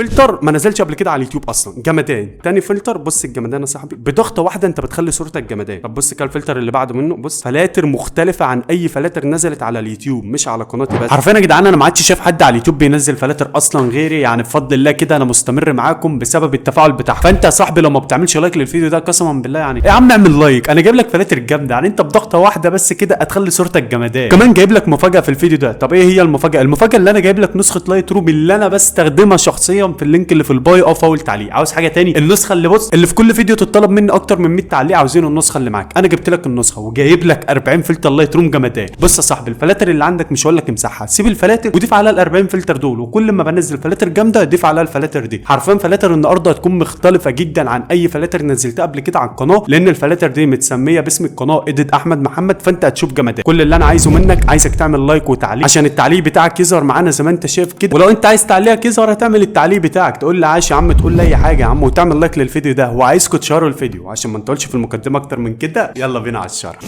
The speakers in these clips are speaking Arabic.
فلتر ما نزلش قبل كده على اليوتيوب اصلا، جمدان. تاني فلتر، بص الجمدان يا صاحبي، بضغطه واحده انت بتخلي صورتك جمدان. طب بص كده الفلتر اللي بعده منه، بص فلاتر مختلفه عن اي فلاتر نزلت على اليوتيوب، مش على قناتي بس. حرفيا يا جدعان انا ما عادش شايف حد على اليوتيوب بينزل فلاتر اصلا غيري، يعني بفضل الله كده انا مستمر معاكم بسبب التفاعل بتاعها. فانت يا صاحبي لو ما بتعملش لايك للفيديو ده قسما بالله يعني يا عم اعمل لايك، انا جايب لك فلاتر جامده، يعني انت بضغطه واحده بس كده هتخلي صورتك جمدان. كمان جايب لك مفاجاه في الفيديو ده. طب ايه هي المفاجاه؟ المفاجاه اللي انا جايب لك نسخه لايت روم اللي انا بستخدمها شخصيا في اللينك اللي في الباي او فاول تعليق. عاوز حاجه تاني؟ النسخه اللي بص اللي في كل فيديو تطلب مني اكتر من 100 تعليق عاوزين النسخه اللي معاك، انا جبت لك النسخه وجايب لك 40 فلتر لايت روم جمدان. بص يا صاحبي الفلاتر اللي عندك مش هقول لك امسحها، سيب الفلاتر وضيف عليها ال 40 فلتر دول، وكل ما بنزل فلاتر جامده ضيف عليها الفلاتر دي. حرفيا فلاتر النهارده هتكون مختلفه جدا عن اي فلاتر نزلتها قبل كده على القناه، لان الفلاتر دي متسميه باسم القناه اديت احمد محمد، فانت هتشوف جمدان. كل اللي انا عايزه منك عايزك تعمل لايك وتعليق عشان التعليق بتاعك يظهر معانا زي ما انت شايف كده، ولو انت عايز تعليقك يظهر هتعمل التعليق بتاعك، تقول لي عاش يا عم، تقول لي اي حاجه يا عم، وتعمل لايك للفيديو ده، وعايزكم تشيروا الفيديو عشان ما نطولش في المقدمه اكتر من كده. يلا بينا على الشرح.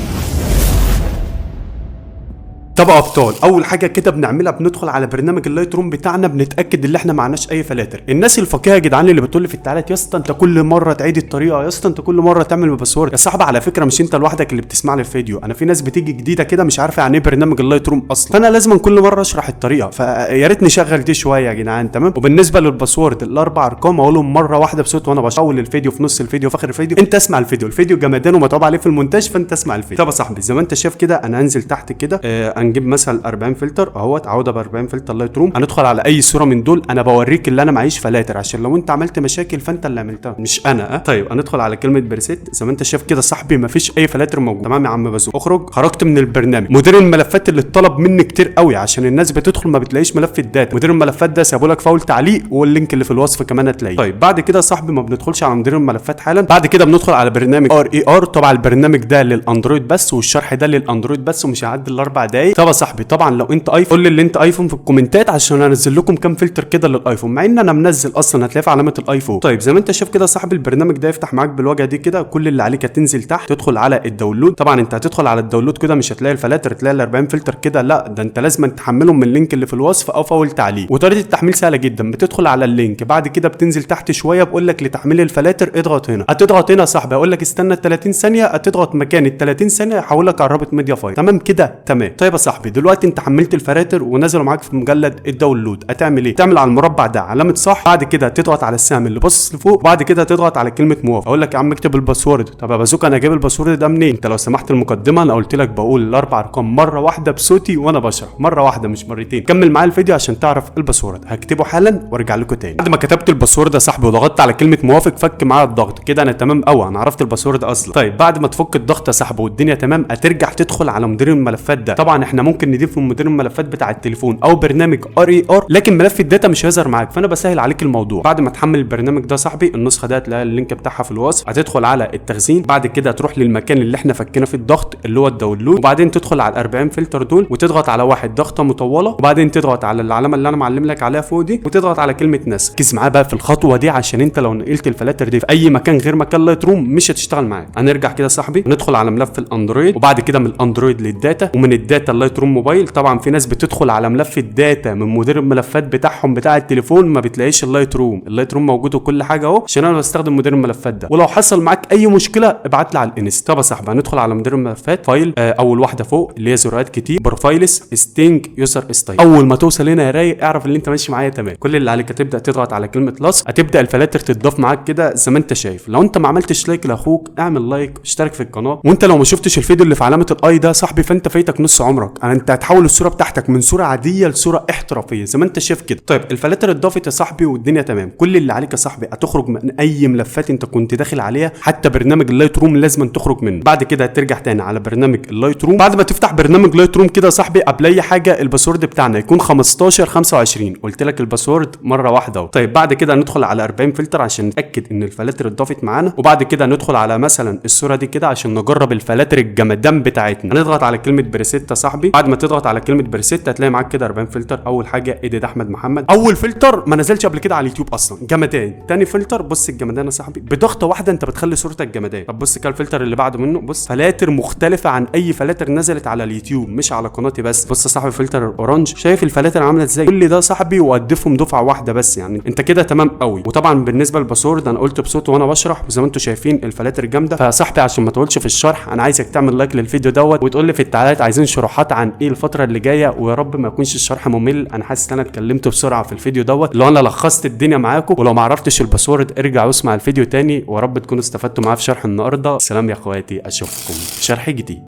طب ابطال، اول حاجه كده بنعملها بندخل على برنامج اللايت روم بتاعنا، بنتاكد ان احنا معناش اي فلاتر. الناس الفقيهه يا جدعان اللي بتقول لي في التعليقات يا اسطى انت كل مره تعيد الطريقه، يا اسطى انت كل مره تعمل باسورد، يا صاحبي على فكره مش انت لوحدك اللي بتسمع لي الفيديو، انا في ناس بتيجي جديده كده مش عارفه يعني ايه برنامج اللايت روم اصلا، فانا لازم كل مره اشرح الطريقه، فيا ريت نشغل دي شويه يا جدعان. تمام. وبالنسبه للباسورد الاربع ارقام اقولهم مره واحده بصوت وانا بشاول الفيديو في نص الفيديو في اخر الفيديو، انت اسمع الفيديو جمدان ومتعوب عليه في المونتاج، فانت اسمع الفيديو. طب يا صاحبي زي ما انت شايف كده انا هنزل تحت كده، هنجيب مثلا 40 فلتر اهوت، عوده ب 40 فلتر لايت روم، هندخل على اي صوره من دول. انا بوريك اللي انا معيش فلاتر عشان لو انت عملت مشاكل فانت اللي عملتها مش انا. طيب هندخل على كلمه بريسيت زي ما انت شايف كده صاحبي، مفيش اي فلاتر موجود. تمام يا عم بزو، اخرج. خرجت من البرنامج. مدير الملفات اللي اتطلب مني كتير قوي عشان الناس بتدخل ما بتلاقيش ملف الداتا، مدير الملفات ده سابوا لك فاول تعليق واللينك اللي في الوصف كمان هتلاقيه. طيب بعد كده يا صاحبي ما بندخلش على مدير الملفات حالا، بعد كده بندخل على برنامج RER. طبعا البرنامج ده للاندرويد بس والشرح ده للاندرويد بس ومش هيعدي الاربع دقايق. طب يا صاحبي طبعا لو انت ايفون قول لي اللي انت ايفون في الكومنتات عشان انزل لكم كام فلتر كده للايفون، مع ان انا منزل اصلا هتلاقي في علامه الايفون. طيب زي ما انت شايف كده صاحب البرنامج ده يفتح معاك بالواجهه دي كده، كل اللي عليك هتنزل تحت تدخل على الداونلود. طبعا انت هتدخل على الداونلود كده مش هتلاقي الفلاتر، تلاقي ال 40 فلتر كده، لا ده انت لازم تحملهم من اللينك اللي في الوصف او في اول تعليق، وطريقه التحميل سهله جدا. بتدخل على اللينك بعد كده بتنزل تحت شويه بقول لك لتحميل الفلاتر اضغط هنا، هتضغط هنا يا صاحبي اقول لك استنى 30 ثانيه، هتضغط مكان ال 30 ثانيه يحولك على رابط ميديا فايل. تمام كده تمام. طيب يا صاحبي دلوقتي انت حملت الفلاتر ونزلوا معاك في مجلد الداونلود، هتعمل ايه؟ تعمل على المربع ده علامه صح، بعد كده تضغط على السهم اللي باصص لفوق، وبعد كده تضغط على كلمه موافق. اقول لك يا عم اكتب الباسورد. طب يا بازوك انا جايب الباسورد ده منين؟ انت لو سمحت المقدمه انا قلت لك بقول الاربع ارقام مره واحده بصوتي وانا بشرح، مره واحده مش مرتين. كمل معايا الفيديو عشان تعرف الباسورد، هكتبه حالا وارجع لكم تاني. بعد ما كتبت الباسورد يا صاحبي وضغطت على كلمه موافق فك معايا الضغط كده، انا تمام قوي، انا عرفت الباسورد اصلا. طيب بعد ما تفك الضغط يا صاحبي والدنيا تمام هترجع تدخل على مدير الملفات ده. طبعا احنا ممكن نضيف من مدير الملفات بتاع التليفون او برنامج RER، لكن ملف الداتا مش هيظهر معاك، فانا بسهل عليك الموضوع. بعد ما تحمل البرنامج ده صاحبي النسخه دي هتلاقي اللينك بتاعها في الوصف، هتدخل على التخزين، بعد كده تروح للمكان اللي احنا فكينا فيه الضغط اللي هو الداونلود، وبعدين تدخل على ال 40 فلتر دول وتضغط على واحد ضغطه مطوله، وبعدين تضغط على العلامه اللي انا معلم لك عليها فوق دي وتضغط على كلمه نسخ. ركز معايا بقى في الخطوه دي عشان انت لو نقلت الفلاتر دي في اي مكان غير مكان لايت روم مش هتشتغل معاك. هنرجع كده صاحبي ندخل على ملف الاندرويد، وبعد كده من الاندرويد للداتا، ومن الداتا اللايت روم موبايل. طبعا في ناس بتدخل على ملف الداتا من مدير الملفات بتاعهم بتاع التليفون ما بتلاقيش اللايت روم موجود وكل حاجه اهو عشان انا بستخدم مدير الملفات ده، ولو حصل معاك اي مشكله ابعت لي على الانست. طب يا صاحبي هندخل على مدير الملفات، فايل اول واحده فوق اللي هي زرارات كتير، بروفايلز ستينج يوزر ستايل. اول ما توصل هنا يا رايق اعرف ان انت ماشي معايا تمام. كل اللي عليك هتبدا تضغط على كلمه لاس، هتبدا الفلاتر تتضاف معاك كده زي ما انت شايف. لو انت ما عملتش لايك لاخوك اعمل لايك واشترك في القناه، وانت لو ما شفتش الفيديو اللي في علامه الاي ده صاحبي فانت فايتك نص عمرك. انت هتحول الصوره بتاعتك من صوره عاديه لصوره احترافيه زي ما انت شايف كده. طيب الفلاتر اتضافت يا صاحبي والدنيا تمام. كل اللي عليك يا صاحبي هتخرج من اي ملفات انت كنت داخل عليها، حتى برنامج اللايت روم لازم تخرج منه. بعد كده هترجع تاني على برنامج اللايت روم. بعد ما تفتح برنامج لايت روم كده يا صاحبي قبل اي حاجه الباسورد بتاعنا يكون 1525، قلت لك الباسورد مره واحده اهو. طيب بعد كده ندخل على 40 فلتر عشان نتاكد ان الفلاتر اتضافت معانا، وبعد كده ندخل على مثلا الصوره دي كده عشان نجرب الفلاتر الجمدان بتاعتنا. هنضغط على كلمه بريسيت يا صاحبي صاحبي بعد ما تضغط على كلمه بريسيت هتلاقي معاك كده 40 فلتر. اول حاجه ايديت احمد محمد، اول فلتر ما نزلش قبل كده على اليوتيوب اصلا، جمدان. تاني فلتر بص الجمدان يا صاحبي، بضغطه واحده انت بتخلي صورتك جمدان. طب بص كده الفلتر اللي بعده منه، بص فلاتر مختلفه عن اي فلاتر نزلت على اليوتيوب مش على قناتي بس. بص يا صاحبي فلتر الاورنج، شايف الفلاتر عامله ازاي؟ كل ده صاحبي وقدفهم دفعه واحده بس، يعني انت كده تمام قوي. وطبعا بالنسبه للباسورد انا قلت بصوت وانا بشرح، وزي ما انتم شايفين الفلاتر جامده. فصاحبي عشان ما تقولش في الشرح، انا عايزك تعمل لايك للفيديو دوت وتقول لي في التعليقات عايزين شروحات عن ايه الفتره اللي جايه، ويا رب ما يكونش الشرح ممل. انا حاسس ان انا اتكلمت بسرعه في الفيديو دوت، لو انا لخصت الدنيا معاكم. ولو ما عرفتش الباسورد ارجع واسمع الفيديو تاني، ويا رب تكونوا استفدتوا معايا في شرح النهارده. سلام يا اخواتي، اشوفكم في شرح جديد.